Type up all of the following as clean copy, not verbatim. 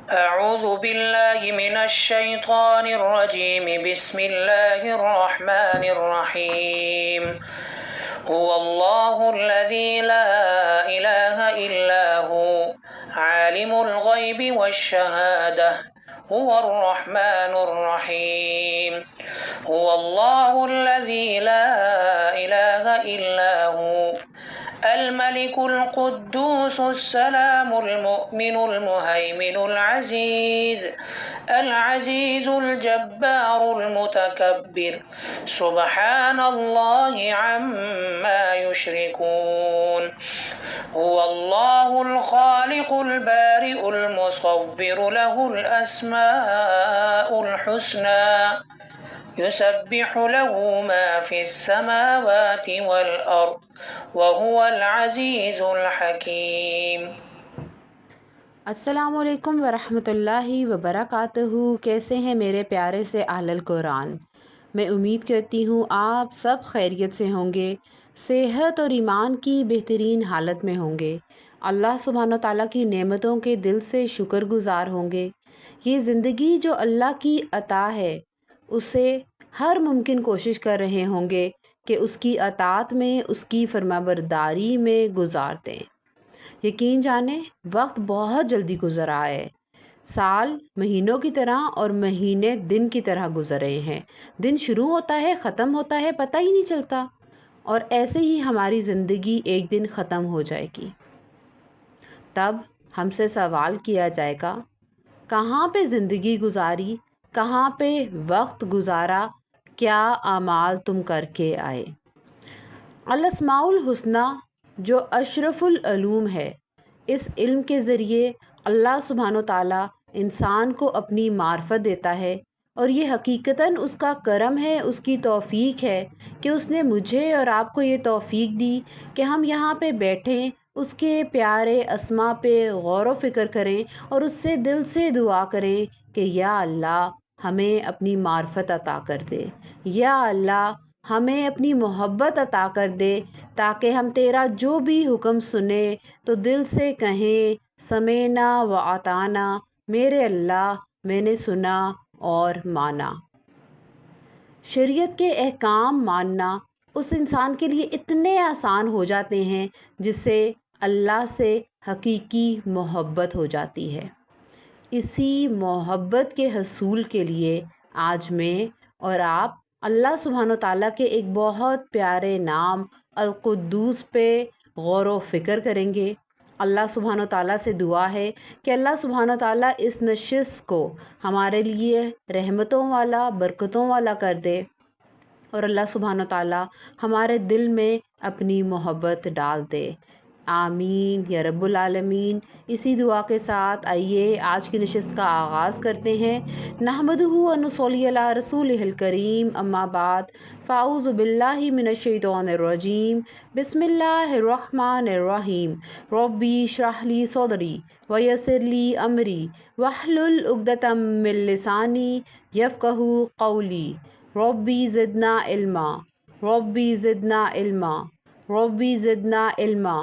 أعوذ بالله من الشيطان الرجيم بسم الله الرحمن الرحيم هو الله الذي لا إله إلا هو عالم الغيب والشهادة هو الرحمن الرحيم هو الله الذي لا إله إلا هو الملك القدوس السلام المؤمن المهيمن العزيز الجبار المتكبر سبحان الله عما يشركون هو الله الخالق البارئ المصور له الأسماء الحسنى يسبح له ما في السماوات والأرض وهو العزيز الحكيم۔ السلام علیکم ورحمۃ اللہ وبرکاتہ۔ کیسے ہیں میرے پیارے سے اہل القرآن؟ میں امید کرتی ہوں آپ سب خیریت سے ہوں گے، صحت اور ایمان کی بہترین حالت میں ہوں گے، اللہ سبحانہ و تعالیٰ کی نعمتوں کے دل سے شکر گزار ہوں گے۔ یہ زندگی جو اللہ کی عطا ہے، اسے ہر ممکن کوشش کر رہے ہوں گے کہ اس کی اطاعت میں، اس کی فرمانبرداری میں گزار دیں۔ یقین جانیں وقت بہت جلدی گزر رہا ہے، سال مہینوں کی طرح اور مہینے دن کی طرح گزر رہے ہیں۔ دن شروع ہوتا ہے، ختم ہوتا ہے، پتہ ہی نہیں چلتا، اور ایسے ہی ہماری زندگی ایک دن ختم ہو جائے گی۔ تب ہم سے سوال کیا جائے گا، کہاں پہ زندگی گزاری، کہاں پہ وقت گزارا، کیا اعمال تم کر کے آئے؟ الاسماء الحسنی جو اشرف العلوم ہے، اس علم کے ذریعے اللہ سبحانہ و تعالیٰ انسان کو اپنی معرفت دیتا ہے، اور یہ حقیقتاً اس کا کرم ہے، اس کی توفیق ہے کہ اس نے مجھے اور آپ کو یہ توفیق دی کہ ہم یہاں پہ بیٹھیں، اس کے پیارے اسما پہ غور و فکر کریں اور اس سے دل سے دعا کریں کہ یا اللہ ہمیں اپنی معرفت عطا کر دے، یا اللہ ہمیں اپنی محبت عطا کر دے، تاکہ ہم تیرا جو بھی حکم سنیں تو دل سے کہیں سمینا و اطعنا، میرے اللہ میں نے سنا اور مانا۔ شریعت کے احکام ماننا اس انسان کے لیے اتنے آسان ہو جاتے ہیں جس سے اللہ سے حقیقی محبت ہو جاتی ہے۔ اسی محبت کے حصول کے لیے آج میں اور آپ اللہ سبحانہ و تعالیٰ کے ایک بہت پیارے نام القدوس پہ غور و فکر کریں گے۔ اللہ سبحانہ و تعالیٰ سے دعا ہے کہ اللہ سبحانہ و تعالیٰ اس نشست کو ہمارے لیے رحمتوں والا، برکتوں والا کر دے، اور اللہ سبحانہ و تعالیٰ ہمارے دل میں اپنی محبت ڈال دے۔ آمین یا رب العالمین۔ اسی دعا کے ساتھ آئیے آج کی نشست کا آغاز کرتے ہیں۔ نحمدہ و نصلی علی رسولہ الکریم، اما بعد، فاعوذ باللہ من الشیطان الرجیم، بسم اللہ الرحمن الرحیم۔ ربی اشرح لی صدری ویسر لی امری واحلل عقدۃ من لسانی یفقہوا قولی۔ ربی زدنا علما، ربی زدنا علما، ربی زدنا علما،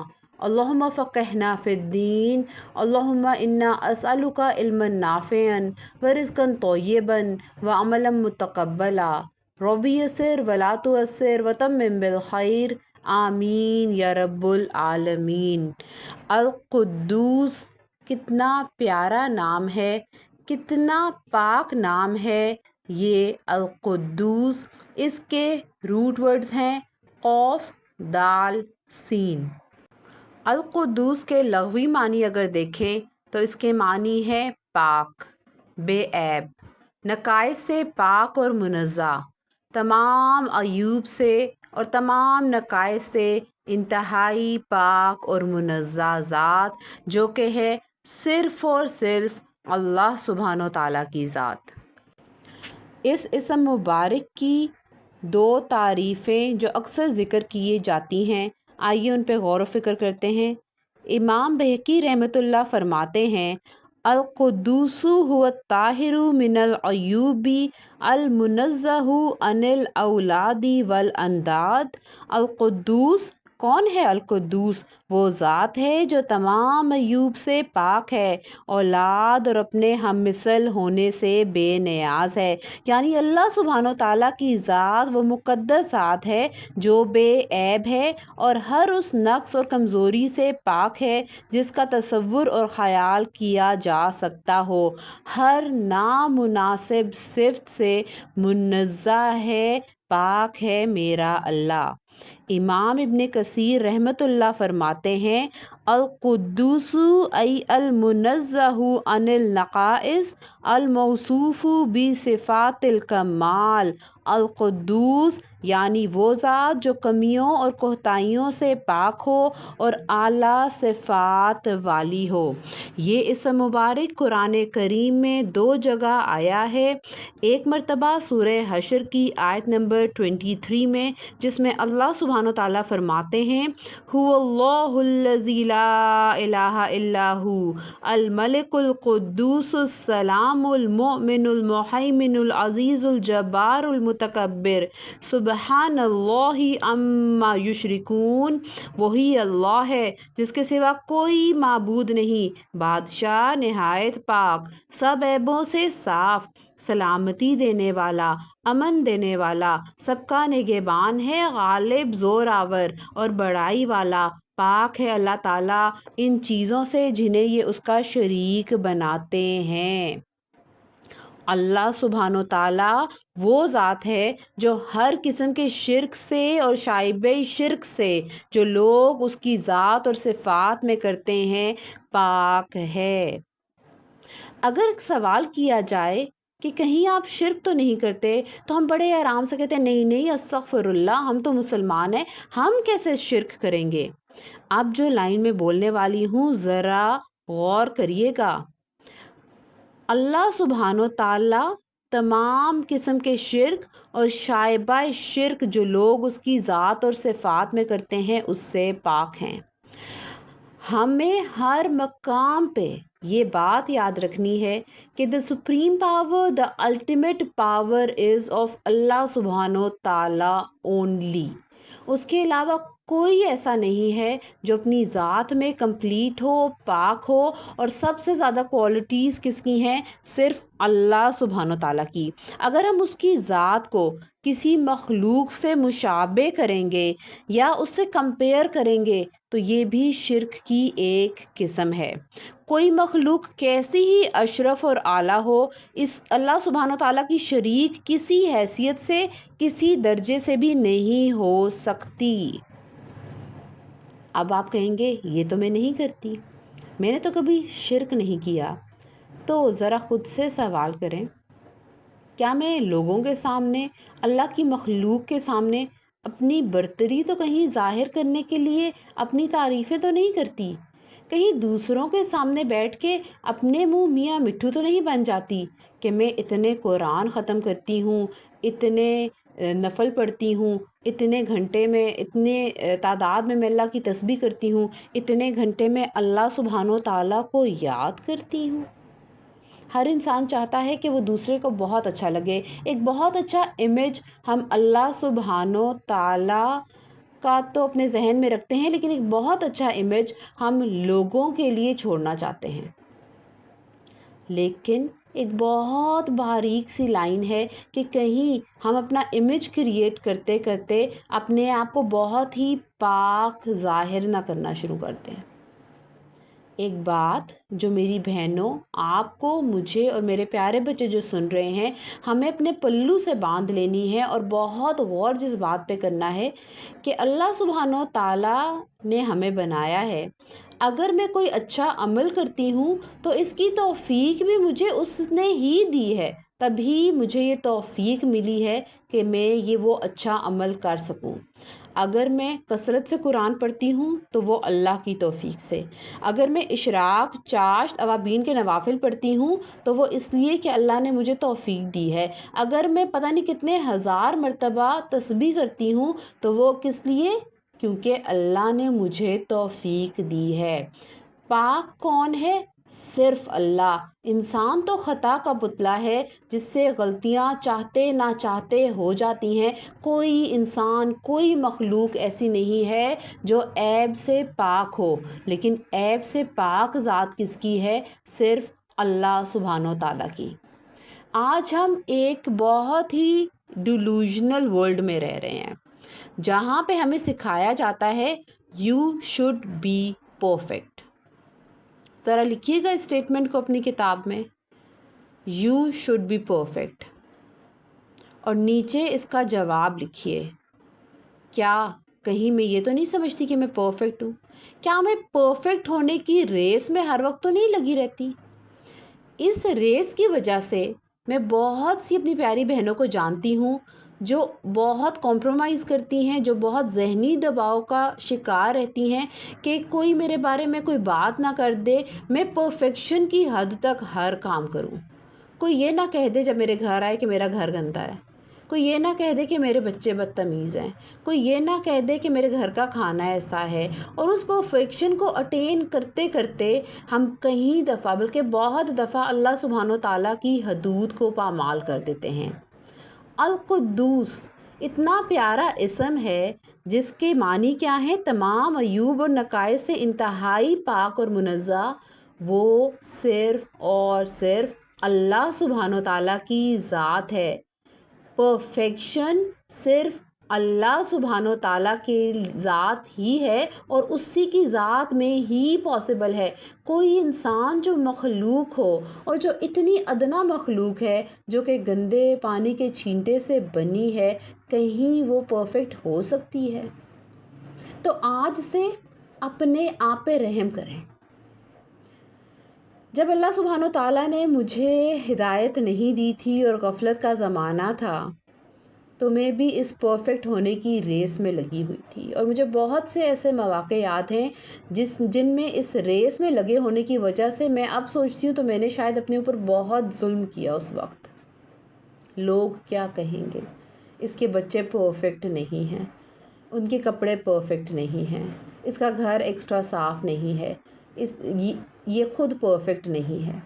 اللہم فقہنا فی الدین، اللہم انا اسألک علما نافعا ورزقا طیبا وعملا متقبلا۔ ربی یسر ولا تعسر وتمم بالخیر، آمین یا رب العالمین۔ القدوس کتنا پیارا نام ہے، کتنا پاک نام ہے یہ القدوس۔ اس کے روٹ ورڈز ہیں قوف، دال، سین۔ القدوس کے لغوی معنی اگر دیکھیں تو اس کے معنی ہے پاک، بے عیب، نقائص سے پاک اور منزہ، تمام عیوب سے اور تمام نقائص سے انتہائی پاک اور منزہ ذات، جو کہ ہے صرف اور صرف اللہ سبحانہ و تعالیٰ کی ذات۔ اس اسم مبارک کی دو تعریفیں جو اکثر ذکر کیے جاتی ہیں، آئیے ان پہ غور و فکر کرتے ہیں۔ امام بہقی رحمۃ اللہ فرماتے ہیں، القدوس هو الطاہر من العیوب المنزہ عن الاولاد والانداد۔ القدوس کون ہے؟ القدوس، وہ ذات ہے جو تمام عیوب سے پاک ہے، اولاد اور اپنے ہم مثل ہونے سے بے نیاز ہے۔ یعنی اللہ سبحانہ و تعالیٰ کی ذات وہ مقدس ذات ہے جو بے عیب ہے اور ہر اس نقص اور کمزوری سے پاک ہے جس کا تصور اور خیال کیا جا سکتا ہو، ہر نامناسب صفت سے منزہ ہے، پاک ہے میرا اللہ۔ امام ابن کثیر رحمۃ اللہ فرماتے ہیں، القدوس ای المنزہ عن النقائص الموصوف بصفات الکمال۔ القدوس یعنی وہ ذات جو کمیوں اور کوتاہیوں سے پاک ہو اور اعلیٰ صفات والی ہو۔ یہ اسم مبارک قرآن کریم میں 2 جگہ آیا ہے، ایک مرتبہ سورہ حشر کی آیت نمبر 23 میں، جس میں اللہ سبحانہ تعالیٰ فرماتے ہیں، هو اللہ الذی لا الہ الا ہو الملک القدوس السلام المؤمن المہیمن العزیز الجبار المتکبر سبحان اللہ عما یشرکون۔ وہی اللہ ہے جس کے سوا کوئی معبود نہیں، بادشاہ نہایت پاک، سب عیبوں سے صاف، سلامتی دینے والا، امن دینے والا، سب کا نگہبان ہے، غالب، زور آور اور بڑائی والا۔ پاک ہے اللہ تعالیٰ ان چیزوں سے جنہیں یہ اس کا شریک بناتے ہیں۔ اللہ سبحانہ تعالیٰ وہ ذات ہے جو ہر قسم کے شرک سے اور شائبہ شرک سے جو لوگ اس کی ذات اور صفات میں کرتے ہیں پاک ہے۔ اگر سوال کیا جائے کہ کہیں آپ شرک تو نہیں کرتے، تو ہم بڑے آرام سے کہتے ہیں نہیں استغفر اللہ، ہم تو مسلمان ہیں، ہم کیسے شرک کریں گے؟ اب جو لائن میں بولنے والی ہوں ذرا غور کریے گا۔ اللہ سبحانہ و تعالیٰ تمام قسم کے شرک اور شائبہ شرک جو لوگ اس کی ذات اور صفات میں کرتے ہیں اس سے پاک ہیں۔ ہمیں ہر مقام پہ یہ بات یاد رکھنی ہے کہ the supreme power, the ultimate power is of اللہ سبحانہ و تعالیٰ only۔ اس کے علاوہ کوئی ایسا نہیں ہے جو اپنی ذات میں کمپلیٹ ہو، پاک ہو، اور سب سے زیادہ کوالٹیز کس کی ہیں؟ صرف اللہ سبحانہ و تعالیٰ کی۔ اگر ہم اس کی ذات کو کسی مخلوق سے مشابہ کریں گے یا اس سے کمپیئر کریں گے تو یہ بھی شرک کی ایک قسم ہے۔ کوئی مخلوق کیسی ہی اشرف اور اعلیٰ ہو، اس اللہ سبحانہ و تعالیٰ کی شریک کسی حیثیت سے، کسی درجے سے بھی نہیں ہو سکتی۔ اب آپ کہیں گے یہ تو میں نہیں کرتی، میں نے تو کبھی شرک نہیں کیا، تو ذرا خود سے سوال کریں، کیا میں لوگوں کے سامنے، اللہ کی مخلوق کے سامنے اپنی برتری تو کہیں ظاہر کرنے کے لیے اپنی تعریفیں تو نہیں کرتی؟ کہیں دوسروں کے سامنے بیٹھ کے اپنے منہ میاں مٹھو تو نہیں بن جاتی کہ میں اتنے قرآن ختم کرتی ہوں، اتنے نفل پڑھتی ہوں، اتنے گھنٹے میں، اتنے تعداد میں اللہ کی تسبیح کرتی ہوں، اتنے گھنٹے میں اللہ سبحانہ و تعالیٰ کو یاد کرتی ہوں۔ ہر انسان چاہتا ہے کہ وہ دوسرے کو بہت اچھا لگے، ایک بہت اچھا امیج ہم اللہ سبحانہ و تعالیٰ کا تو اپنے ذہن میں رکھتے ہیں، لیکن ایک بہت اچھا امیج ہم لوگوں کے لیے چھوڑنا چاہتے ہیں۔ لیکن ایک بہت باریک سی لائن ہے کہ کہیں ہم اپنا امیج کریٹ کرتے کرتے اپنے آپ کو بہت ہی پاک ظاہر نہ کرنا شروع کرتے ہیں۔ ایک بات جو میری بہنوں، آپ کو، مجھے اور میرے پیارے بچے جو سن رہے ہیں، ہمیں اپنے پلو سے باندھ لینی ہے اور بہت غور جس بات پہ کرنا ہے کہ اللہ سبحانہ و تعالیٰ نے ہمیں بنایا ہے۔ اگر میں کوئی اچھا عمل کرتی ہوں تو اس کی توفیق بھی مجھے اس نے ہی دی ہے، تبھی مجھے یہ توفیق ملی ہے کہ میں یہ وہ اچھا عمل کر سکوں۔ اگر میں کثرت سے قرآن پڑھتی ہوں تو وہ اللہ کی توفیق سے، اگر میں اشراق، چاشت، اوابین کے نوافل پڑھتی ہوں تو وہ اس لیے کہ اللہ نے مجھے توفیق دی ہے، اگر میں پتہ نہیں کتنے ہزار مرتبہ تسبیح کرتی ہوں تو وہ کس لیے؟ کیونکہ اللہ نے مجھے توفیق دی ہے۔ پاک کون ہے؟ صرف اللہ۔ انسان تو خطا کا پتلا ہے جس سے غلطیاں چاہتے نہ چاہتے ہو جاتی ہیں۔ کوئی انسان، کوئی مخلوق ایسی نہیں ہے جو عیب سے پاک ہو، لیکن عیب سے پاک ذات کس کی ہے؟ صرف اللہ سبحانہ و تعالیٰ کی۔ آج ہم ایک بہت ہی ڈیلوژنل ورلڈ میں رہ رہے ہیں جہاں پہ ہمیں سکھایا جاتا ہے یو شوڈ بی پرفیکٹ۔ ذرا لکھیے گا اسٹیٹمنٹ کو اپنی کتاب میں، یو شوڈ بی پرفیکٹ، اور نیچے اس کا جواب لکھیے۔ کیا کہیں میں یہ تو نہیں سمجھتی کہ میں پرفیکٹ ہوں؟ کیا میں پرفیکٹ ہونے کی ریس میں ہر وقت تو نہیں لگی رہتی؟ اس ریس کی وجہ سے میں بہت سی اپنی پیاری بہنوں کو جانتی ہوں جو بہت کمپرومائز کرتی ہیں، جو بہت ذہنی دباؤ کا شکار رہتی ہیں کہ کوئی میرے بارے میں کوئی بات نہ کر دے، میں پرفیکشن کی حد تک ہر کام کروں۔ کوئی یہ نہ کہہ دے جب میرے گھر آئے کہ میرا گھر گندا ہے، کوئی یہ نہ کہہ دے کہ میرے بچے بدتمیز ہیں، کوئی یہ نہ کہہ دے کہ میرے گھر کا کھانا ایسا ہے۔ اور اس پرفیکشن کو اٹین کرتے کرتے ہم کئی دفعہ، بلکہ بہت دفعہ، اللہ سبحانہ و تعالیٰ کی حدود کو پامال کر دیتے ہیں۔ القدوس اتنا پیارا اسم ہے جس کے معنی کیا ہیں؟ تمام عیوب اور نقائص سے انتہائی پاک اور منزہ۔ وہ صرف اور صرف اللہ سبحانہ و تعالیٰ کی ذات ہے۔ پرفیکشن صرف اللہ سبحانہ و تعالیٰ کی ذات ہی ہے اور اسی کی ذات میں ہی پاسبل ہے۔ کوئی انسان جو مخلوق ہو اور جو اتنی ادنا مخلوق ہے جو کہ گندے پانی کے چھینٹے سے بنی ہے، کہیں وہ پرفیکٹ ہو سکتی ہے؟ تو آج سے اپنے آپ پہ رحم کریں۔ جب اللہ سبحانہ و تعالیٰ نے مجھے ہدایت نہیں دی تھی اور غفلت کا زمانہ تھا، تو میں بھی اس پرفیکٹ ہونے کی ریس میں لگی ہوئی تھی، اور مجھے بہت سے ایسے مواقع یاد ہیں جن میں اس ریس میں لگے ہونے کی وجہ سے میں اب سوچتی ہوں تو میں نے شاید اپنے اوپر بہت ظلم کیا اس وقت۔ لوگ کیا کہیں گے؟ اس کے بچے پرفیکٹ نہیں ہیں، ان کے کپڑے پرفیکٹ نہیں ہیں، اس کا گھر ایکسٹرا صاف نہیں ہے، یہ خود پرفیکٹ نہیں ہے۔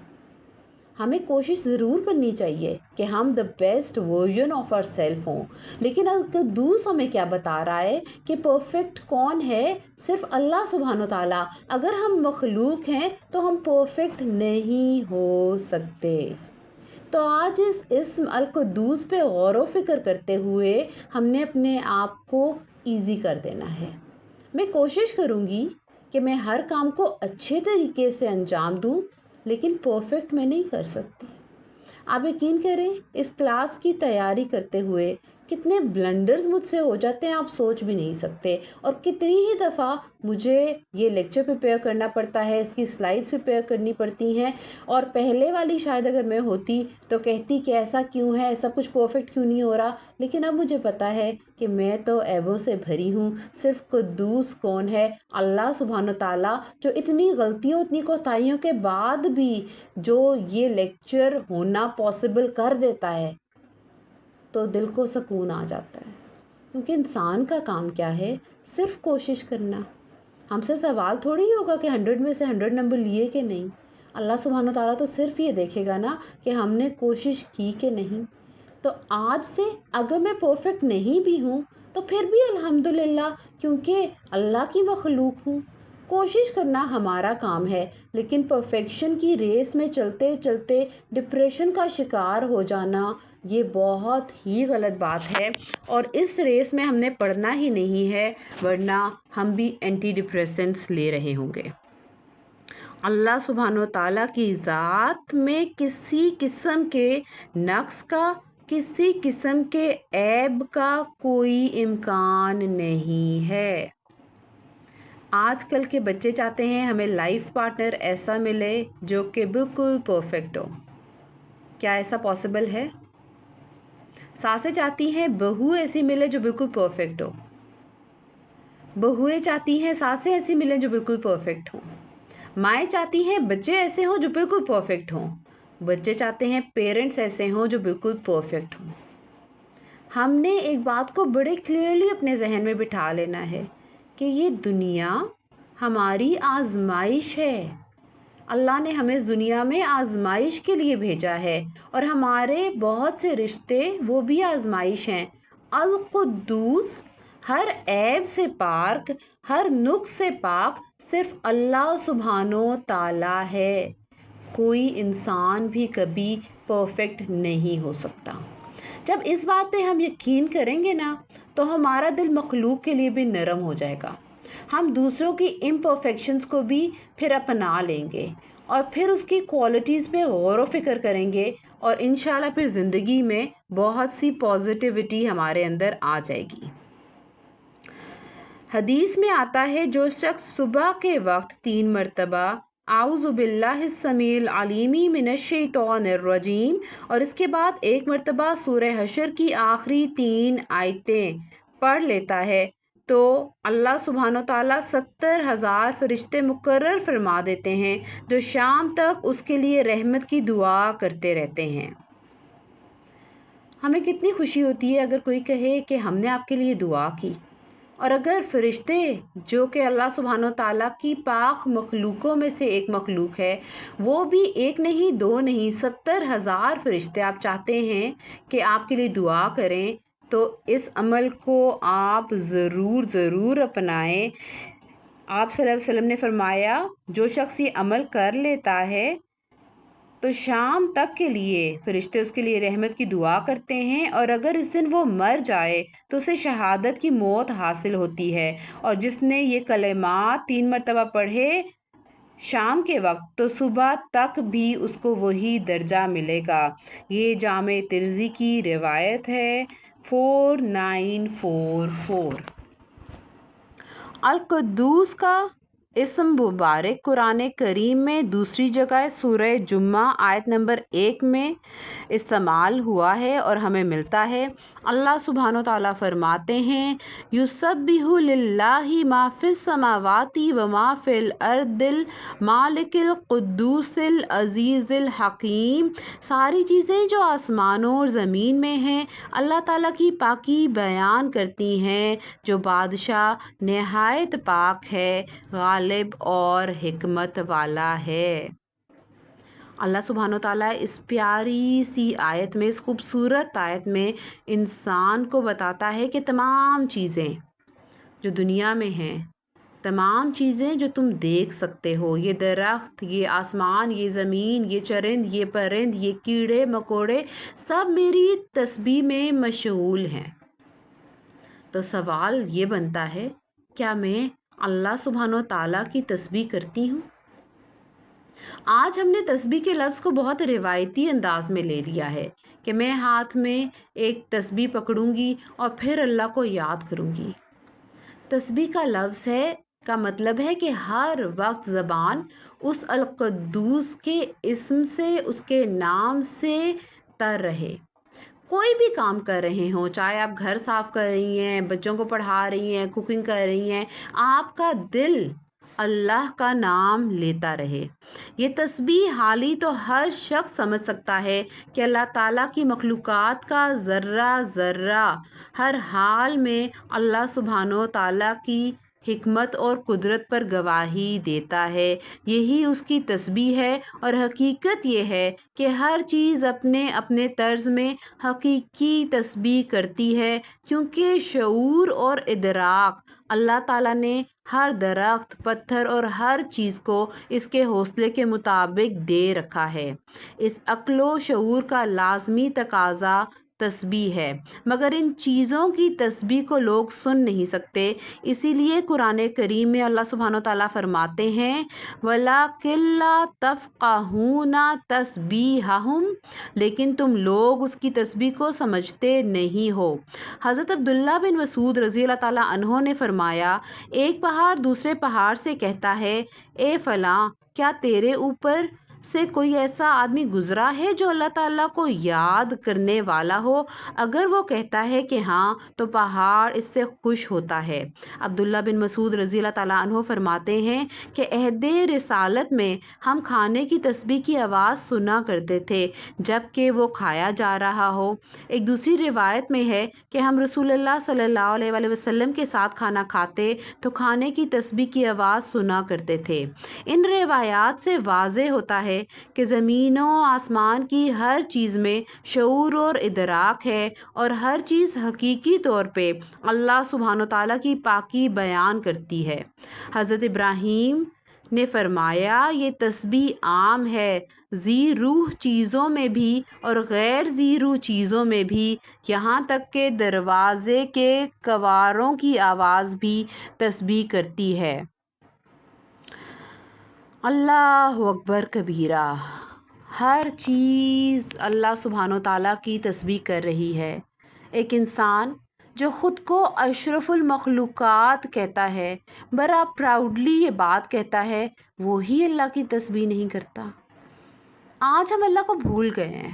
ہمیں کوشش ضرور کرنی چاہیے کہ ہم the best version of our self ہوں، لیکن القدوس ہمیں کیا بتا رہا ہے کہ پرفیکٹ کون ہے؟ صرف اللہ سبحانہ و تعالیٰ۔ اگر ہم مخلوق ہیں تو ہم پرفیکٹ نہیں ہو سکتے۔ تو آج اس اسم القدوس پہ غور و فکر کرتے ہوئے ہم نے اپنے آپ کو ایزی کر دینا ہے۔ میں کوشش کروں گی کہ میں ہر کام کو اچھے طریقے سے انجام دوں، لیکن پرفیکٹ میں نہیں کر سکتی۔ آپ یقین کریں، اس کلاس کی تیاری کرتے ہوئے کتنے بلنڈرز مجھ سے ہو جاتے ہیں آپ سوچ بھی نہیں سکتے، اور کتنی ہی دفعہ مجھے یہ لیکچر پریپیئر کرنا پڑتا ہے، اس کی سلائڈز پریپیئر کرنی پڑتی ہیں، اور پہلے والی شاید اگر میں ہوتی تو کہتی کہ ایسا کیوں ہے، سب کچھ پرفیکٹ کیوں نہیں ہو رہا۔ لیکن اب مجھے پتہ ہے کہ میں تو عیبوں سے بھری ہوں۔ صرف قدوس کون ہے؟ اللہ سبحانہ تعالیٰ، جو اتنی غلطیوں، اتنی کوتاہیوں کے بعد بھی جو یہ لیکچر ہونا پاسبل کر دیتا ہے، تو دل کو سکون آ جاتا ہے۔ کیونکہ انسان کا کام کیا ہے؟ صرف کوشش کرنا۔ ہم سے سوال تھوڑی ہوگا کہ 100 میں سے 100 نمبر لیے کہ نہیں۔ اللہ سبحانہ تعالیٰ تو صرف یہ دیکھے گا نا کہ ہم نے کوشش کی کہ نہیں۔ تو آج سے اگر میں پرفیکٹ نہیں بھی ہوں تو پھر بھی الحمدللہ، کیونکہ اللہ کی مخلوق ہوں۔ کوشش کرنا ہمارا کام ہے، لیکن پرفیکشن کی ریس میں چلتے چلتے ڈپریشن کا شکار ہو جانا یہ بہت ہی غلط بات ہے، اور اس ریس میں ہم نے پڑھنا ہی نہیں ہے، ورنہ ہم بھی اینٹی ڈپریسنٹس لے رہے ہوں گے۔ اللہ سبحانہ تعالیٰ کی ذات میں کسی قسم کے نقص کا، کسی قسم کے عیب کا کوئی امکان نہیں ہے۔ آج کل کے بچے چاہتے ہیں ہمیں لائف پارٹنر ایسا ملے جو کہ بالکل پرفیکٹ ہو۔ کیا ایسا پاسبل ہے؟ ساسیں چاہتی ہیں بہو ایسی ملے جو بالکل پرفیکٹ ہو، بہویں چاہتی ہیں ساسیں ایسی ملیں جو بالکل پرفیکٹ ہوں، مائیں چاہتی ہیں بچے ایسے ہوں جو بالکل پرفیکٹ ہوں، بچے چاہتے ہیں پیرنٹس ایسے ہوں جو بالکل پرفیکٹ ہوں۔ ہم نے ایک بات کو بڑے کلیئرلی اپنے ذہن میں بٹھا لینا ہے کہ یہ دنیا ہماری آزمائش ہے۔ اللہ نے ہمیں اس دنیا میں آزمائش کے لیے بھیجا ہے، اور ہمارے بہت سے رشتے وہ بھی آزمائش ہیں۔ القدوس، ہر عیب سے پاک، ہر نقص سے پاک صرف اللہ سبحانہ و تعالیٰ ہے۔ کوئی انسان بھی کبھی پرفیکٹ نہیں ہو سکتا۔ جب اس بات پہ ہم یقین کریں گے نا تو ہمارا دل مخلوق کے لیے بھی نرم ہو جائے گا۔ ہم دوسروں کی امپرفیکشنز کو بھی پھر اپنا لیں گے اور پھر اس کی کوالٹیز پہ غور و فکر کریں گے، اور انشاءاللہ پھر زندگی میں بہت سی پازیٹیوٹی ہمارے اندر آ جائے گی۔ حدیث میں آتا ہے جو شخص صبح کے وقت 3 مرتبہ اعوذ باللہ السمیع العلیم من الشیطان الرجیم اور اس کے بعد 1 مرتبہ سورہ حشر کی آخری 3 آیتیں پڑھ لیتا ہے تو اللہ سبحانہ تعالیٰ 70,000 فرشتے مقرر فرما دیتے ہیں جو شام تک اس کے لیے رحمت کی دعا کرتے رہتے ہیں۔ ہمیں کتنی خوشی ہوتی ہے اگر کوئی کہے کہ ہم نے آپ کے لیے دعا کی، اور اگر فرشتے جو کہ اللہ سبحانہ تعالیٰ کی پاک مخلوقوں میں سے ایک مخلوق ہے، وہ بھی 1 نہیں 2 نہیں 70,000 فرشتے آپ چاہتے ہیں کہ آپ کے لیے دعا کریں، تو اس عمل کو آپ ضرور اپنائیں۔ آپ صلی اللہ علیہ وسلم نے فرمایا جو شخص یہ عمل کر لیتا ہے تو شام تک کے لیے فرشتے اس کے لیے رحمت کی دعا کرتے ہیں، اور اگر اس دن وہ مر جائے تو اسے شہادت کی موت حاصل ہوتی ہے، اور جس نے یہ کلمات 3 مرتبہ پڑھے شام کے وقت تو صبح تک بھی اس کو وہی درجہ ملے گا۔ یہ جامع ترمذی کی روایت ہے 4944۔ القدوس کا اسم مبارک قرآن کریم میں دوسری جگہ سورہ جمعہ آیت نمبر 1 میں استعمال ہوا ہے اور ہمیں ملتا ہے۔ اللہ سبحانہ و تعالیٰ فرماتے ہیں یسبح للہ ما فی السماوات و ما فی الارض المالک القدوس العزیز الحکیم۔ ساری چیزیں جو آسمانوں اور زمین میں ہیں اللہ تعالیٰ کی پاکی بیان کرتی ہیں، جو بادشاہ نہایت پاک ہے، غالب اور حکمت والا ہے۔ اللہ سبحانہ وتعالیٰ اس پیاری سی آیت میں، اس خوبصورت آیت میں انسان کو بتاتا ہے کہ تمام چیزیں جو دنیا میں ہیں، تمام چیزیں جو تم دیکھ سکتے ہو، یہ درخت، یہ آسمان، یہ زمین، یہ چرند، یہ پرند، یہ کیڑے مکوڑے، سب میری تسبیح میں مشغول ہیں۔ تو سوال یہ بنتا ہے کیا میں اللہ سبحانہ و تعالیٰ کی تسبیح کرتی ہوں؟ آج ہم نے تسبیح کے لفظ کو بہت روایتی انداز میں لے لیا ہے کہ میں ہاتھ میں ایک تسبیح پکڑوں گی اور پھر اللہ کو یاد کروں گی۔ تسبیح کا لفظ کا مطلب ہے کہ ہر وقت زبان اس القدوس کے اسم سے، اس کے نام سے تر رہے۔ کوئی بھی کام کر رہے ہوں، چاہے آپ گھر صاف کر رہی ہیں، بچوں کو پڑھا رہی ہیں، کوکنگ کر رہی ہیں، آپ کا دل اللہ کا نام لیتا رہے۔ یہ تسبیح حالی تو ہر شخص سمجھ سکتا ہے کہ اللہ تعالیٰ کی مخلوقات کا ذرہ ذرہ ہر حال میں اللہ سبحانہ و تعالیٰ کی حکمت اور قدرت پر گواہی دیتا ہے۔ یہی اس کی تسبیح ہے، اور حقیقت یہ ہے کہ ہر چیز اپنے اپنے طرز میں حقیقی تسبیح کرتی ہے، کیونکہ شعور اور ادراک اللہ تعالیٰ نے ہر درخت، پتھر اور ہر چیز کو اس کے حوصلے کے مطابق دے رکھا ہے۔ اس عقل و شعور کا لازمی تقاضا تسبیح ہے، مگر ان چیزوں کی تسبیح کو لوگ سن نہیں سکتے۔ اسی لیے قرآن کریم میں اللہ سبحانہ و تعالیٰ فرماتے ہیں وَلَٰكِن لَّا تَفْقَهُونَ تَسْبِيحَهُمْ، لیکن تم لوگ اس کی تسبیح کو سمجھتے نہیں ہو۔ حضرت عبداللہ بن مسعود رضی اللہ تعالیٰ عنہ نے فرمایا ایک پہاڑ دوسرے پہاڑ سے کہتا ہے اے فلاں، کیا تیرے اوپر سے کوئی ایسا آدمی گزرا ہے جو اللہ تعالیٰ کو یاد کرنے والا ہو؟ اگر وہ کہتا ہے کہ ہاں تو پہاڑ اس سے خوش ہوتا ہے۔ عبداللہ بن مسعود رضی اللہ تعالیٰ عنہ فرماتے ہیں کہ عہد رسالت میں ہم کھانے کی تسبیح کی آواز سنا کرتے تھے جب کہ وہ کھایا جا رہا ہو۔ ایک دوسری روایت میں ہے کہ ہم رسول اللہ صلی اللہ علیہ وآلہ وسلم کے ساتھ کھانا کھاتے تو کھانے کی تسبیح کی آواز سنا کرتے تھے۔ ان روایات سے واضح ہوتا ہے کہ زمین و آسمان کی ہر چیز میں شعور اور ادراک ہے اور ہر چیز حقیقی طور پہ اللہ سبحانہ وتعالیٰ کی پاکی بیان کرتی ہے۔ حضرت ابراہیم نے فرمایا یہ تسبیح عام ہے ذی روح چیزوں میں بھی اور غیر ذی روح چیزوں میں بھی، یہاں تک کہ دروازے کے کنواروں کی آواز بھی تسبیح کرتی ہے۔ اللہ اکبر کبیرہ، ہر چیز اللہ سبحانہ وتعالیٰ کی تسبیح کر رہی ہے۔ ایک انسان جو خود کو اشرف المخلوقات کہتا ہے، بڑا پراؤڈلی یہ بات کہتا ہے، وہی اللہ کی تسبیح نہیں کرتا۔ آج ہم اللہ کو بھول گئے ہیں۔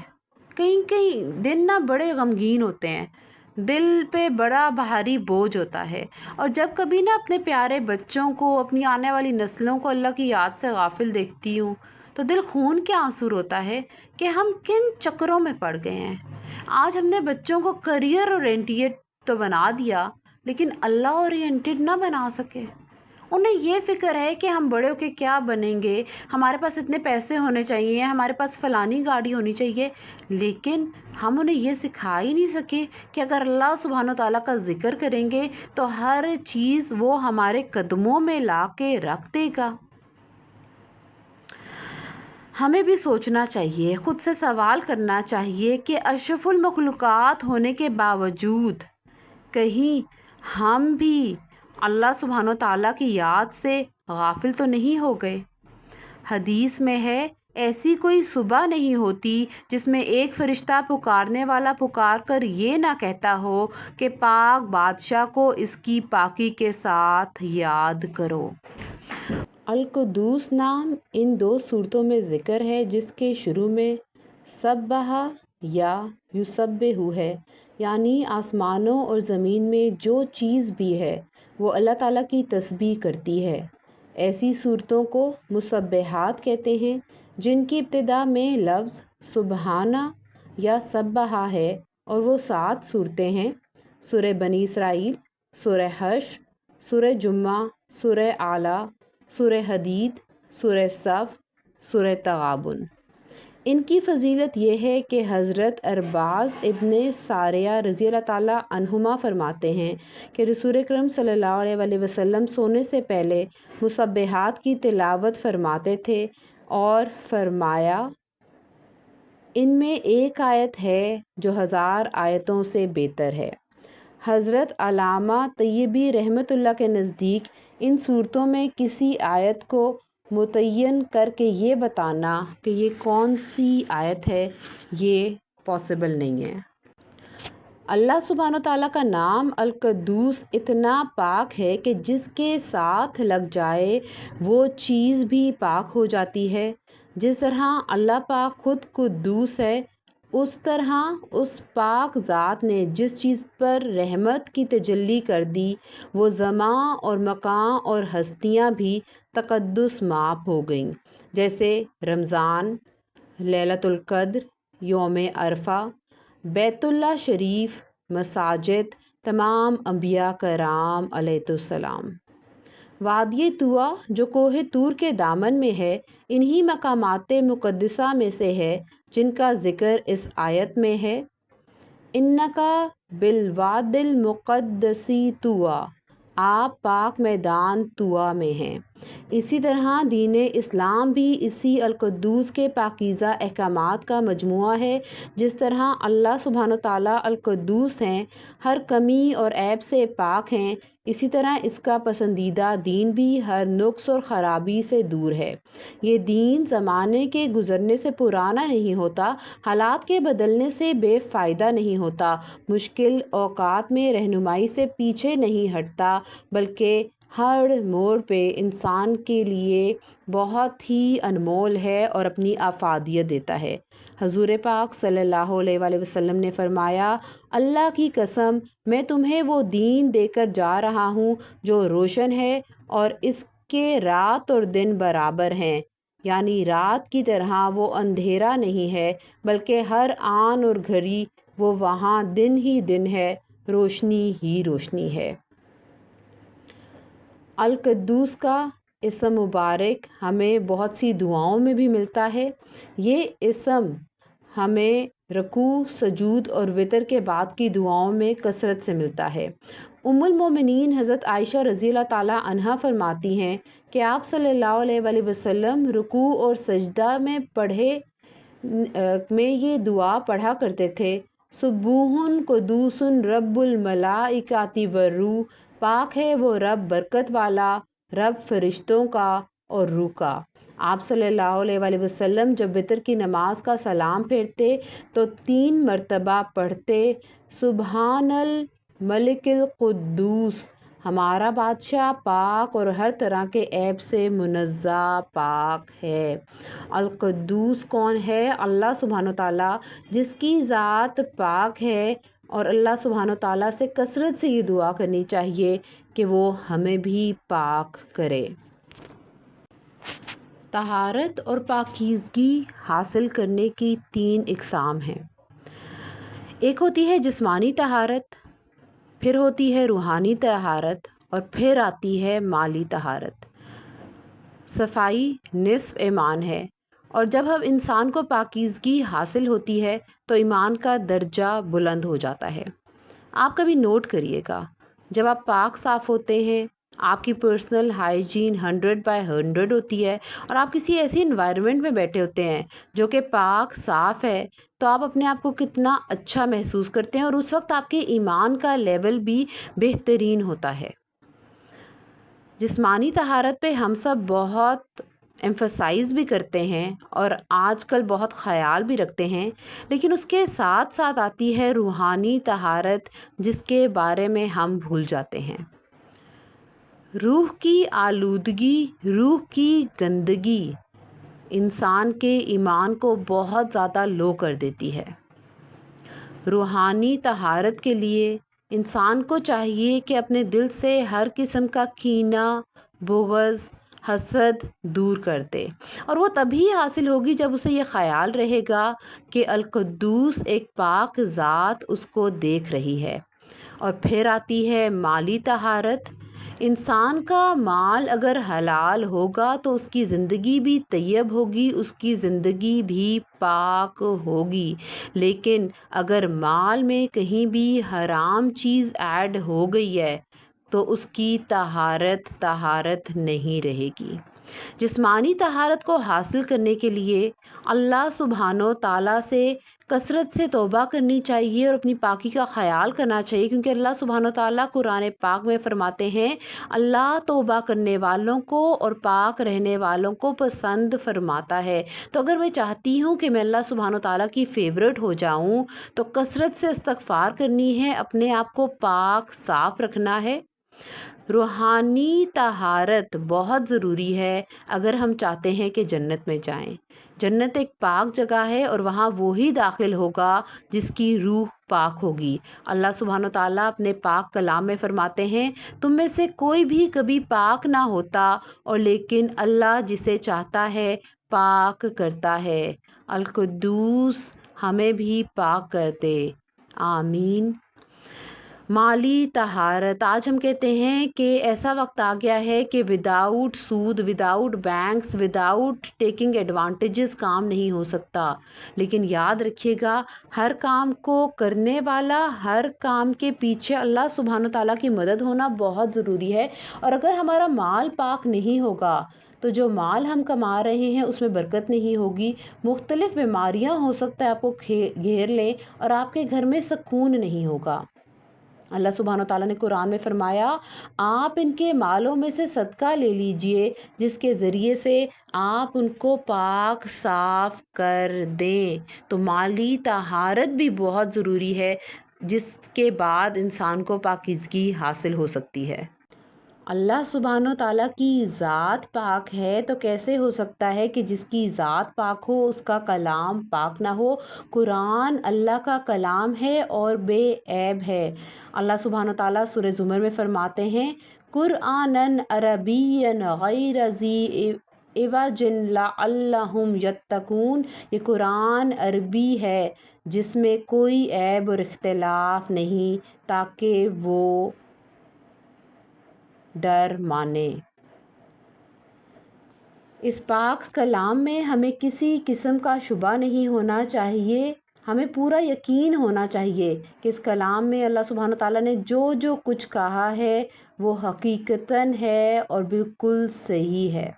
کئی دن نہ بڑے غمگین ہوتے ہیں، دل پہ بڑا بھاری بوجھ ہوتا ہے، اور جب کبھی نہ اپنے پیارے بچوں کو، اپنی آنے والی نسلوں کو اللہ کی یاد سے غافل دیکھتی ہوں تو دل خون کے آنسو ہوتا ہے کہ ہم کن چکروں میں پڑ گئے ہیں۔ آج ہم نے بچوں کو کریئر اورینٹیڈ تو بنا دیا لیکن اللہ اورینٹیڈ نہ بنا سکے۔ انہیں یہ فکر ہے کہ ہم بڑے ہو کے کیا بنیں گے، ہمارے پاس اتنے پیسے ہونے چاہیے، ہمارے پاس فلانی گاڑی ہونی چاہیے، لیکن ہم انہیں یہ سکھا ہی نہیں سکے کہ اگر اللہ سبحانہ وتعالیٰ کا ذکر کریں گے تو ہر چیز وہ ہمارے قدموں میں لا کے رکھ دے گا۔ ہمیں بھی سوچنا چاہیے، خود سے سوال کرنا چاہیے کہ اشرف المخلوقات ہونے کے باوجود کہیں ہم بھی اللہ سبحانہ وتعالیٰ کی یاد سے غافل تو نہیں ہو گئے۔ حدیث میں ہے ایسی کوئی صبح نہیں ہوتی جس میں ایک فرشتہ پکارنے والا پکار کر یہ نہ کہتا ہو کہ پاک بادشاہ کو اس کی پاکی کے ساتھ یاد کرو۔ القدوس نام ان 2 صورتوں میں ذکر ہے جس کے شروع میں سبح یا یسبح ہے، یعنی آسمانوں اور زمین میں جو چیز بھی ہے وہ اللہ تعالیٰ کی تسبیح کرتی ہے۔ ایسی صورتوں کو مسبحات کہتے ہیں جن کی ابتدا میں لفظ سبحانہ یا سبح ہے، اور وہ 7 صورتیں ہیں: سورہ بنی اسرائیل، سورہ حشر، سورہ جمعہ، سورہ اعلیٰ، سورہ حدید، سورہ صف، سورہ تغابن۔ ان کی فضیلت یہ ہے کہ حضرت ارباز ابن ساریہ رضی اللہ تعالیٰ عنہما فرماتے ہیں کہ رسول اکرم صلی اللہ علیہ وآلہ وسلم سونے سے پہلے مسبحات کی تلاوت فرماتے تھے اور فرمایا ان میں ایک آیت ہے جو 1000 آیتوں سے بہتر ہے۔ حضرت علامہ طیبی رحمۃ اللہ کے نزدیک ان صورتوں میں کسی آیت کو متعین کر کے یہ بتانا کہ یہ کون سی آیت ہے یہ پاسبل نہیں ہے۔ اللہ سبحانہ وتعالیٰ کا نام القدوس اتنا پاک ہے کہ جس کے ساتھ لگ جائے وہ چیز بھی پاک ہو جاتی ہے۔ جس طرح اللہ پاک خود قدوس ہے، اس طرح اس پاک ذات نے جس چیز پر رحمت کی تجلی کر دی وہ زمان اور مکان اور ہستیاں بھی تقدس مآب ہو گئیں، جیسے رمضان، لیلۃ القدر، یوم عرفہ، بیت اللہ شریف، مساجد، تمام انبیاء کرام علیہ السلام۔ وادی طویٰ جو کوہ طور کے دامن میں ہے انہی مقامات مقدسہ میں سے ہے جن کا ذکر اس آیت میں ہے۔ انکا بالوادی المقدس طویٰ، آپ پاک میدان طویٰ میں ہیں۔ اسی طرح دین اسلام بھی اسی القدوس کے پاکیزہ احکامات کا مجموعہ ہے۔ جس طرح اللہ سبحانہ وتعالیٰ القدوس ہیں، ہر کمی اور عیب سے پاک ہیں، اسی طرح اس کا پسندیدہ دین بھی ہر نقص اور خرابی سے دور ہے۔ یہ دین زمانے کے گزرنے سے پرانا نہیں ہوتا، حالات کے بدلنے سے بے فائدہ نہیں ہوتا، مشکل اوقات میں رہنمائی سے پیچھے نہیں ہٹتا، بلکہ ہر موڑ پہ انسان کے لیے بہت ہی انمول ہے اور اپنی افادیت دیتا ہے۔ حضور پاک صلی اللہ علیہ وآلہ وسلم نے فرمایا، اللہ کی قسم میں تمہیں وہ دین دے کر جا رہا ہوں جو روشن ہے اور اس کے رات اور دن برابر ہیں، یعنی رات کی طرح وہ اندھیرا نہیں ہے بلکہ ہر آن اور گھڑی وہ وہاں دن ہی دن ہے، روشنی ہی روشنی ہے۔ القدوس کا اسم مبارک ہمیں بہت سی دعاؤں میں بھی ملتا ہے۔ یہ اسم ہمیں رکوع، سجود اور وتر کے بعد کی دعاؤں میں کثرت سے ملتا ہے۔ ام المومنین حضرت عائشہ رضی اللہ تعالیٰ عنہا فرماتی ہیں کہ آپ صلی اللہ علیہ وآلہ وسلم رکوع اور سجدہ میں یہ دعا پڑھا کرتے تھے، سبوحٌ قدوس رب الملائکۃ والروح، پاک ہے وہ رب برکت والا، رب فرشتوں کا اور روح کا۔ آپ صلی اللہ علیہ وآلہ وسلم جب وتر کی نماز کا سلام پھیرتے تو 3 مرتبہ پڑھتے، سبحان الملک القدوس، ہمارا بادشاہ پاک اور ہر طرح کے عیب سے منزہ پاک ہے۔ القدوس کون ہے؟ اللہ سبحانہ تعالیٰ جس کی ذات پاک ہے، اور اللہ سبحانہ تعالیٰ سے کثرت سے یہ دعا کرنی چاہیے کہ وہ ہمیں بھی پاک کرے۔ طہارت اور پاکیزگی حاصل کرنے کی 3 اقسام ہیں۔ ایک ہوتی ہے جسمانی طہارت، پھر ہوتی ہے روحانی طہارت، اور پھر آتی ہے مالی طہارت۔ صفائی نصف ایمان ہے، اور جب ہم انسان کو پاکیزگی حاصل ہوتی ہے تو ایمان کا درجہ بلند ہو جاتا ہے۔ آپ کبھی نوٹ کریے گا، جب آپ پاک صاف ہوتے ہیں، آپ کی پرسنل ہائیجین 100/100 ہوتی ہے، اور آپ کسی ایسی انوائرمنٹ میں بیٹھے ہوتے ہیں جو کہ پاک صاف ہے، تو آپ اپنے آپ کو کتنا اچھا محسوس کرتے ہیں، اور اس وقت آپ کے ایمان کا لیول بھی بہترین ہوتا ہے۔ جسمانی طہارت پہ ہم سب بہت ایمفسائز بھی کرتے ہیں اور آج کل بہت خیال بھی رکھتے ہیں، لیکن اس کے ساتھ ساتھ آتی ہے روحانی طہارت، جس کے بارے میں ہم بھول جاتے ہیں۔ روح کی آلودگی، روح کی گندگی انسان کے ایمان کو بہت زیادہ لو کر دیتی ہے۔ روحانی طہارت کے لیے انسان کو چاہیے کہ اپنے دل سے ہر قسم کا کینہ، بغض، حسد دور کر دے، اور وہ تبھی حاصل ہوگی جب اسے یہ خیال رہے گا کہ القدوس ایک پاک ذات اس کو دیکھ رہی ہے۔ اور پھر آتی ہے مالی طہارت۔ انسان کا مال اگر حلال ہوگا تو اس کی زندگی بھی طیب ہوگی، اس کی زندگی بھی پاک ہوگی، لیکن اگر مال میں کہیں بھی حرام چیز ایڈ ہو گئی ہے تو اس کی طہارت نہیں رہے گی۔ جسمانی طہارت کو حاصل کرنے کے لیے اللہ سبحانہ تعالیٰ سے کثرت سے توبہ کرنی چاہیے اور اپنی پاکی کا خیال کرنا چاہیے، کیونکہ اللہ سبحانہ تعالیٰ قرآن پاک میں فرماتے ہیں، اللہ توبہ کرنے والوں کو اور پاک رہنے والوں کو پسند فرماتا ہے۔ تو اگر میں چاہتی ہوں کہ میں اللہ سبحانہ تعالیٰ کی فیورٹ ہو جاؤں تو کثرت سے استغفار کرنی ہے، اپنے آپ کو پاک صاف رکھنا ہے۔ روحانی طہارت بہت ضروری ہے اگر ہم چاہتے ہیں کہ جنت میں جائیں۔ جنت ایک پاک جگہ ہے اور وہاں وہی داخل ہوگا جس کی روح پاک ہوگی۔ اللہ سبحانہ تعالیٰ اپنے پاک کلام میں فرماتے ہیں، تم میں سے کوئی بھی کبھی پاک نہ ہوتا، اور لیکن اللہ جسے چاہتا ہے پاک کرتا ہے۔ القدوس ہمیں بھی پاک کر دے، آمین۔ مالی طہارت، آج ہم کہتے ہیں کہ ایسا وقت آ گیا ہے کہ وداؤٹ سود، without banks, without taking advantages کام نہیں ہو سکتا، لیکن یاد رکھیے گا، ہر کام کو کرنے والا، ہر کام کے پیچھے اللہ سبحانہ تعالیٰ کی مدد ہونا بہت ضروری ہے۔ اور اگر ہمارا مال پاک نہیں ہوگا تو جو مال ہم کما رہے ہیں اس میں برکت نہیں ہوگی، مختلف بیماریاں ہو سکتا ہے آپ کو گھیر لیں، اور آپ کے گھر میں سکون نہیں ہوگا۔ اللہ سبحانہ تعالیٰ نے قرآن میں فرمایا، آپ ان کے مالوں میں سے صدقہ لے لیجئے جس کے ذریعے سے آپ ان کو پاک صاف کر دیں۔ تو مالی طہارت بھی بہت ضروری ہے، جس کے بعد انسان کو پاکیزگی حاصل ہو سکتی ہے۔ اللہ سبحانہ و تعالیٰ کی ذات پاک ہے تو کیسے ہو سکتا ہے کہ جس کی ذات پاک ہو اس کا کلام پاک نہ ہو؟ قرآن اللہ کا کلام ہے اور بے عیب ہے۔ اللہ سبحانہ و تعالیٰ سورہ زمر میں فرماتے ہیں قرآناً عربیاً غیر ذی عوج لعلہم یتقون، یہ قرآن عربی ہے جس میں کوئی عیب اور اختلاف نہیں تاکہ وہ ڈر مانے۔ اس پاک کلام میں ہمیں کسی قسم کا شبہ نہیں ہونا چاہیے، ہمیں پورا یقین ہونا چاہیے کہ اس کلام میں اللہ سبحانہ تعالیٰ نے جو کچھ کہا ہے وہ حقیقتاً ہے اور بالکل صحیح ہے۔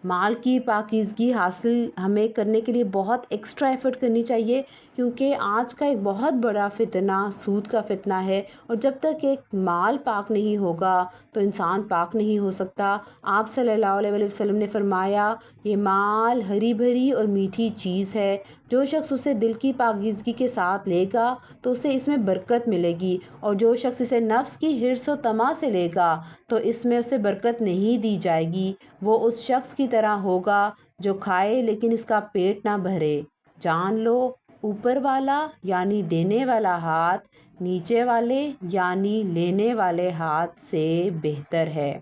مال کی پاکیزگی حاصل ہمیں کرنے کے لیے بہت ایکسٹرا ایفرٹ کرنی چاہیے، کیونکہ آج کا ایک بہت بڑا فتنہ سود کا فتنہ ہے، اور جب تک ایک مال پاک نہیں ہوگا تو انسان پاک نہیں ہو سکتا۔ آپ صلی اللہ علیہ وسلم نے فرمایا یہ مال ہری بھری اور میٹھی چیز ہے، جو شخص اسے دل کی پاکیزگی کے ساتھ لے گا تو اسے اس میں برکت ملے گی، اور جو شخص اسے نفس کی حرص و طمع سے لے گا تو اس میں اسے برکت نہیں دی جائے گی۔ وہ اس شخص کی طرح ہوگا جو کھائے لیکن اس کا پیٹ نہ بھرے۔ جان لو اوپر والا یعنی دینے والا ہاتھ نیچے والے یعنی لینے والے ہاتھ سے بہتر ہے۔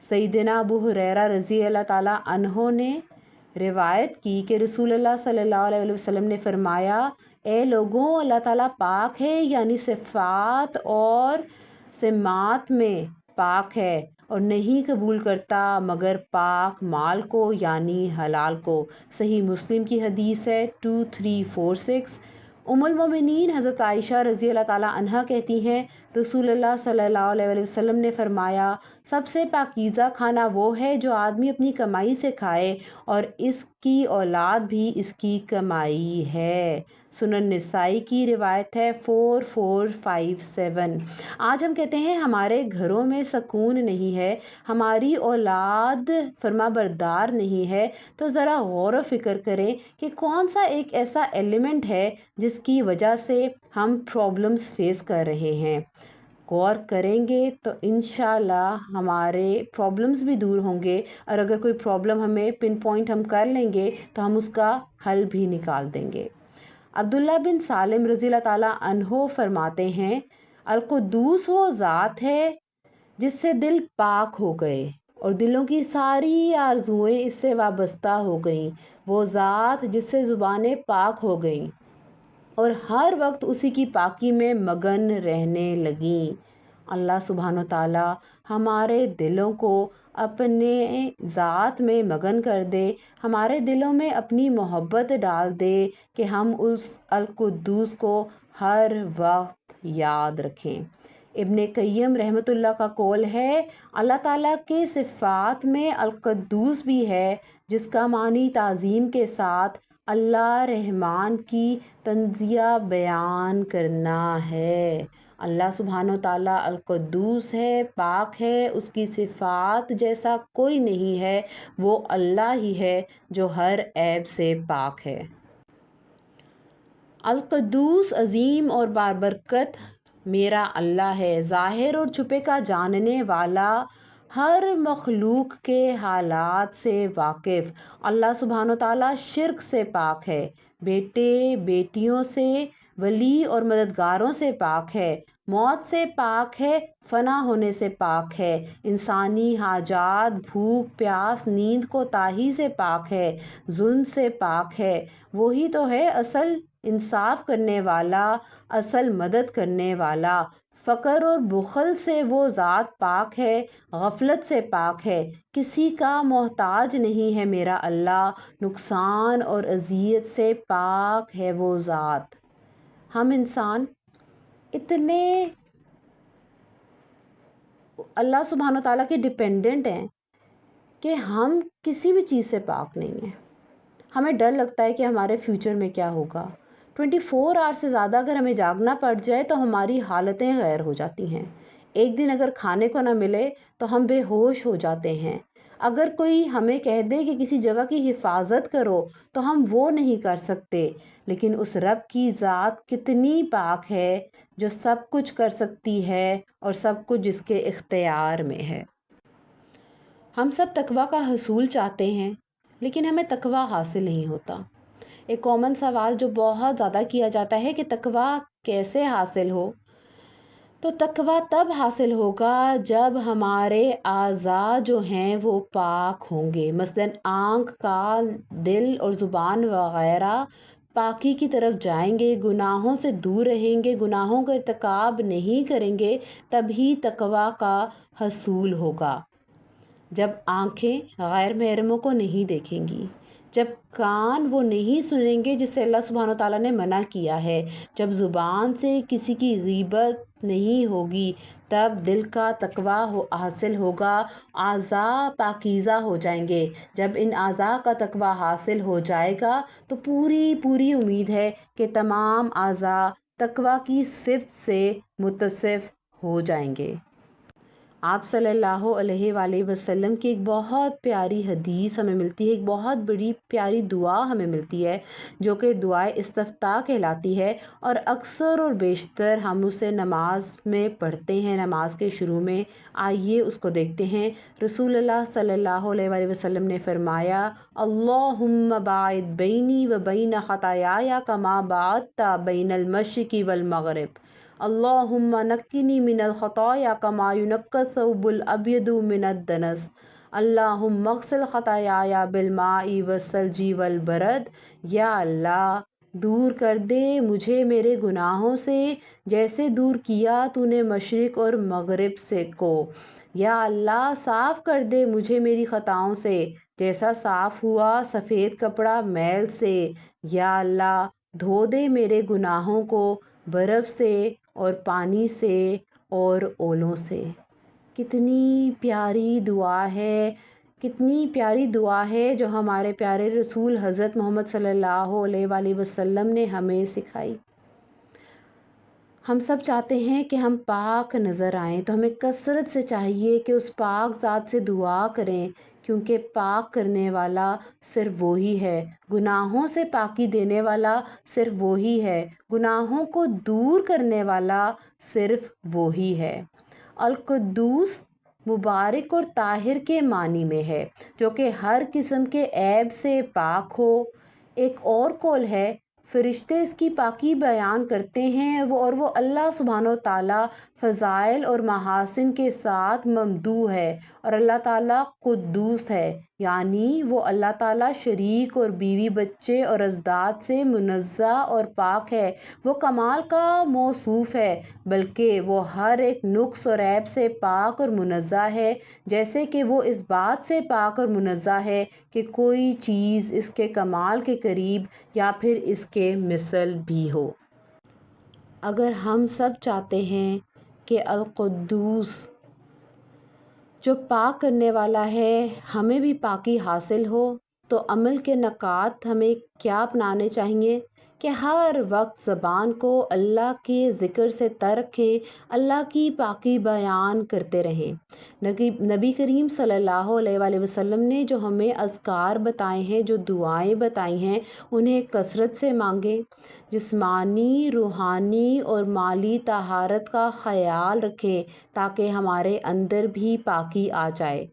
سیدنا ابو ہریرہ رضی اللہ تعالیٰ عنہ نے روایت کی کہ رسول اللہ صلی اللہ علیہ وسلم نے فرمایا اے لوگوں، اللہ تعالیٰ پاک ہے یعنی صفات اور سمات میں پاک ہے اور نہیں قبول کرتا مگر پاک مال کو یعنی حلال کو۔ صحیح مسلم کی حدیث ہے 2346۔ ام المومنین حضرت عائشہ رضی اللہ تعالیٰ عنہا کہتی ہیں رسول اللہ صلی اللہ علیہ وسلم نے فرمایا سب سے پاکیزہ کھانا وہ ہے جو آدمی اپنی کمائی سے کھائے اور اس کی اولاد بھی اس کی کمائی ہے۔ سنن نسائی کی روایت ہے 4457۔ آج ہم کہتے ہیں ہمارے گھروں میں سکون نہیں ہے، ہماری اولاد فرما بردار نہیں ہے، تو ذرا غور و فکر کریں کہ کون سا ایک ایسا ایلیمنٹ ہے جس کی وجہ سے ہم پرابلمز فیس کر رہے ہیں۔ غور کریں گے تو انشاءاللہ ہمارے پرابلمز بھی دور ہوں گے، اور اگر کوئی پرابلم ہمیں پن پوائنٹ ہم کر لیں گے تو ہم اس کا حل بھی نکال دیں گے۔ عبداللہ بن سالم رضی اللہ تعالیٰ عنہ فرماتے ہیں القدوس وہ ذات ہے جس سے دل پاک ہو گئے اور دلوں کی ساری آرزوئیں اس سے وابستہ ہو گئیں، وہ ذات جس سے زبانیں پاک ہو گئیں اور ہر وقت اسی کی پاکی میں مگن رہنے لگیں۔ اللہ سبحانہ و تعالیٰ ہمارے دلوں کو اپنے ذات میں مگن کر دے، ہمارے دلوں میں اپنی محبت ڈال دے کہ ہم اس القدوس کو ہر وقت یاد رکھیں۔ ابن قیم رحمۃ اللہ کا قول ہے اللہ تعالیٰ کے صفات میں القدوس بھی ہے، جس کا معنی تعظیم کے ساتھ اللہ رحمان کی تنزیہ بیان کرنا ہے۔ اللہ سبحانہ و تعالیٰ القدوس ہے، پاک ہے، اس کی صفات جیسا کوئی نہیں ہے، وہ اللہ ہی ہے جو ہر عیب سے پاک ہے۔ القدوس عظیم اور بابرکت میرا اللہ ہے، ظاہر اور چھپے کا جاننے والا، ہر مخلوق کے حالات سے واقف۔ اللہ سبحانہ و تعالیٰ شرک سے پاک ہے، بیٹے بیٹیوں سے، ولی اور مددگاروں سے پاک ہے، موت سے پاک ہے، فنا ہونے سے پاک ہے، انسانی حاجات، بھوک پیاس نیند کوتاہی سے پاک ہے، ظلم سے پاک ہے۔ وہی تو ہے اصل انصاف کرنے والا، اصل مدد کرنے والا۔ فقر اور بخل سے وہ ذات پاک ہے، غفلت سے پاک ہے، کسی کا محتاج نہیں ہے میرا اللہ، نقصان اور اذیت سے پاک ہے وہ ذات۔ ہم انسان اتنے اللہ سبحانہ تعالیٰ کے ڈیپینڈنٹ ہیں کہ ہم کسی بھی چیز سے پاک نہیں ہیں۔ ہمیں ڈر لگتا ہے کہ ہمارے فیوچر میں کیا ہوگا۔ 24 آور سے زیادہ اگر ہمیں جاگنا پڑ جائے تو ہماری حالتیں غیر ہو جاتی ہیں۔ ایک دن اگر کھانے کو نہ ملے تو ہم بے ہوش ہو جاتے ہیں۔ اگر کوئی ہمیں کہہ دے کہ کسی جگہ کی حفاظت کرو تو ہم وہ نہیں کر سکتے، لیکن اس رب کی ذات کتنی پاک ہے جو سب کچھ کر سکتی ہے اور سب کچھ جس کے اختیار میں ہے۔ ہم سب تقویٰ کا حصول چاہتے ہیں، لیکن ہمیں تقویٰ حاصل نہیں ہوتا۔ ایک کامن سوال جو بہت زیادہ کیا جاتا ہے کہ تقویٰ کیسے حاصل ہو؟ تو تقویٰ تب حاصل ہوگا جب ہمارے اعضاء جو ہیں وہ پاک ہوں گے، مثلاً آنکھ، کان، دل اور زبان وغیرہ پاکی کی طرف جائیں گے، گناہوں سے دور رہیں گے، گناہوں کا ارتکاب نہیں کریں گے، تبھی تقویٰ کا حصول ہوگا۔ جب آنکھیں غیر محرموں کو نہیں دیکھیں گی، جب کان وہ نہیں سنیں گے جس سے اللہ سبحانہ وتعالیٰ نے منع کیا ہے، جب زبان سے کسی کی غیبت نہیں ہوگی، تب دل کا تقویٰ حاصل ہوگا، اعضاء پاکیزہ ہو جائیں گے۔ جب ان اعضاء کا تقویٰ حاصل ہو جائے گا تو پوری امید ہے کہ تمام اعضاء تقویٰ کی صفت سے متصف ہو جائیں گے۔ آپ صلی اللہ علیہ وآلہ وسلم کی ایک بہت پیاری حدیث ہمیں ملتی ہے، ایک بہت بڑی پیاری دعا ہمیں ملتی ہے جو کہ دعائے استفتاح کہلاتی ہے، اور اکثر اور بیشتر ہم اسے نماز میں پڑھتے ہیں، نماز کے شروع میں۔ آئیے اس کو دیکھتے ہیں۔ رسول اللہ صلی اللہ علیہ وآلہ وسلم نے فرمایا، اللہم باعد بینی و بین خطایای کما باعدت بین المشرق والمغرب، اللہم نقنی من الخطایا کما ینقی الثوب الابیض من الدنس، اللہم اغسل خطایای بالماء والثلج والبرد۔ یا اللہ دور کر دے مجھے میرے گناہوں سے جیسے دور کیا تو نے مشرق اور مغرب سے کو۔ یا اللہ صاف کر دے مجھے میری خطاؤں سے جیسا صاف ہوا سفید کپڑا میل سے۔ یا اللہ دھو دے میرے گناہوں کو برف سے اور پانی سے اور اولوں سے۔ کتنی پیاری دعا ہے، کتنی پیاری دعا ہے جو ہمارے پیارے رسول حضرت محمد صلی اللہ علیہ وآلہ وسلم نے ہمیں سکھائی۔ ہم سب چاہتے ہیں کہ ہم پاک نظر آئیں، تو ہمیں کثرت سے چاہیے کہ اس پاک ذات سے دعا کریں، کیونکہ پاک کرنے والا صرف وہی ہے، گناہوں سے پاکی دینے والا صرف وہی ہے، گناہوں کو دور کرنے والا صرف وہی ہے۔ القدوس مبارک اور طاہر کے معنی میں ہے، جو کہ ہر قسم کے عیب سے پاک ہو۔ ایک اور قول ہے، فرشتے اس کی پاکی بیان کرتے ہیں اور وہ اللہ سبحانہ وتعالیٰ فضائل اور محاسن کے ساتھ ممدوح ہے، اور اللہ تعالیٰ قدوس ہے، یعنی وہ اللہ تعالیٰ شریک اور بیوی بچے اور اضداد سے منزہ اور پاک ہے، وہ کمال کا موصوف ہے، بلکہ وہ ہر ایک نقص اور عیب سے پاک اور منزہ ہے، جیسے کہ وہ اس بات سے پاک اور منزہ ہے کہ کوئی چیز اس کے کمال کے قریب یا پھر اس کے مثل بھی ہو۔ اگر ہم سب چاہتے ہیں کہ القدوس جو پاک کرنے والا ہے ہمیں بھی پاکی حاصل ہو، تو عمل کے نکات ہمیں کیا اپنانے چاہیے کہ ہر وقت زبان کو اللہ کے ذکر سے تر رکھیں، اللہ کی پاکی بیان کرتے رہیں۔ نبی کریم صلی اللہ علیہ وآلہ وسلم نے جو ہمیں اذکار بتائے ہیں، جو دعائیں بتائی ہیں، انہیں کثرت سے مانگیں، جسمانی، روحانی اور مالی طہارت کا خیال رکھیں تاکہ ہمارے اندر بھی پاکی آ جائے۔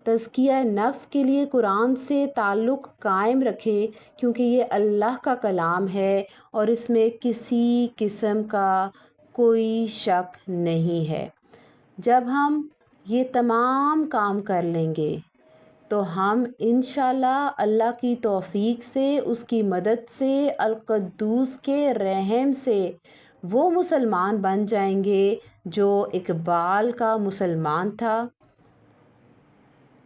تزکیہ نفس کے لیے قرآن سے تعلق قائم رکھیں، کیونکہ یہ اللہ کا کلام ہے اور اس میں کسی قسم کا کوئی شک نہیں ہے۔ جب ہم یہ تمام کام کر لیں گے تو ہم انشاءاللہ اللہ کی توفیق سے، اس کی مدد سے، القدوس کے رحم سے وہ مسلمان بن جائیں گے جو اقبال کا مسلمان تھا۔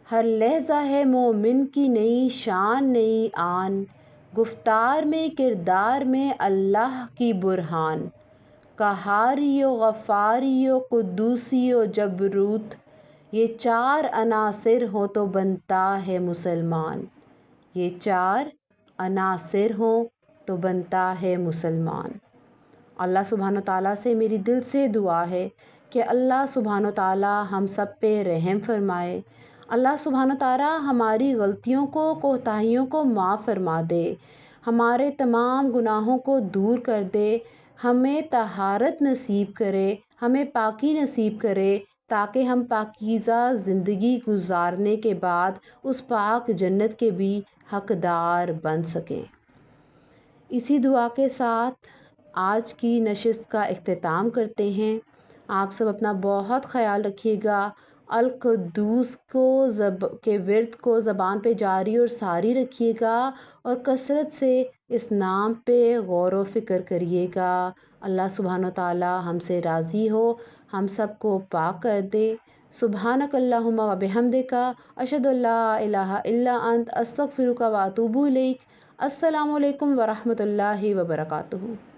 ہر لحظہ ہے مومن کی نئی شان نئی آن، گفتار میں کردار میں اللہ کی برہان، قہاری و غفاری و قدوسی و جبروت، یہ چار عناصر ہوں تو بنتا ہے مسلمان، یہ چار عناصر ہوں تو بنتا ہے مسلمان۔ اللہ سبحانہ تعالیٰ سے میری دل سے دعا ہے کہ اللہ سبحانہ تعالیٰ ہم سب پہ رحم فرمائے، اللہ سبحانہ تعالیٰ ہماری غلطیوں کو، کوتاہیوں کو معاف فرما دے، ہمارے تمام گناہوں کو دور کر دے، ہمیں طہارت نصیب کرے، ہمیں پاکی نصیب کرے، تاکہ ہم پاکیزہ زندگی گزارنے کے بعد اس پاک جنت کے بھی حقدار بن سکیں۔ اسی دعا کے ساتھ آج کی نشست کا اختتام کرتے ہیں۔ آپ سب اپنا بہت خیال رکھیے گا۔ القدوس کے ورد کو زبان پہ جاری اور ساری رکھیے گا، اور کثرت سے اس نام پہ غور و فکر کریے گا۔ اللہ سبحانہ و تعالی ہم سے راضی ہو، ہم سب کو پاک کر دے۔ سبحانک اللہم و بحمدک، اشہد ان لا الہ الا انت، استغفرک و اتوب الیک۔ السلام علیکم ورحمۃ اللہ وبرکاتہ۔